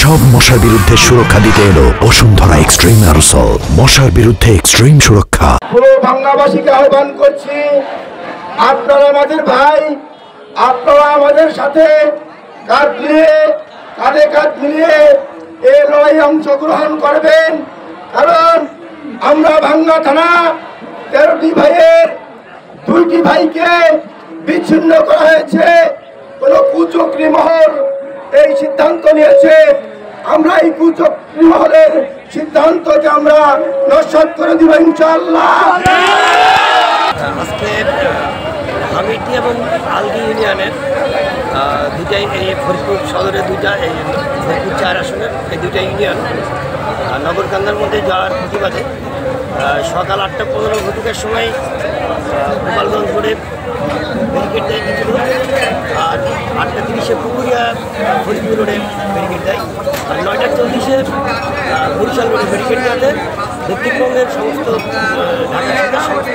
সব মশার বিরুদ্ধে সুরক্ষা দিতে এলো বসুন্ধরা এক্সট্রিম অ্যারোসল। মশার বিরুদ্ধে এক্সট্রিম সুরক্ষা। পুরো ভাঙ্গাবাসীকে আহ্বান করছি, আপনারা আমাদের ভাই, আপনারা আমাদের সাথে কাঁধ মিলিয়ে কাঁধে কাঁধ মিলিয়ে এই লড়াই অংশগ্রহণ করবেন। কারণ আমরা ভাঙ্গা থানা 13টি ভাইয়ের 2টি ভাইকে বিচ্ছিন্ন করা হয়েছে। কোন কুচক্রী মহল এই সিদ্ধান্ত নিয়েছে। আমরা এই কুচক্রী মহলের সিদ্ধান্তকে আমরা নস্যাৎ করে দিব ইনশাআল্লাহ। আজকে হামিটি এবং আলগি ইউনিয়নের দুটাই এই ফরিদপুর সদরের দুইটা এই ফরিদপুর 4 আসনের এই দুইটা ইউনিয়ন নগরকান্দার মধ্যে যাওয়ার প্রতিবাদে সকাল 8:15 ঘটিকার সময় গোপালগঞ্জ রোডে ব্যারিকেড দেয় কিছু, আর 8:30 পুকুরিয়া ফরিদপুর রোডে ব্যারিকেড দেয়, আর 9:40 বরিশাল রোডে ব্যারিকেড দেওয়াতে দক্ষিণবঙ্গের সমস্ত ঢাকা সমস্ত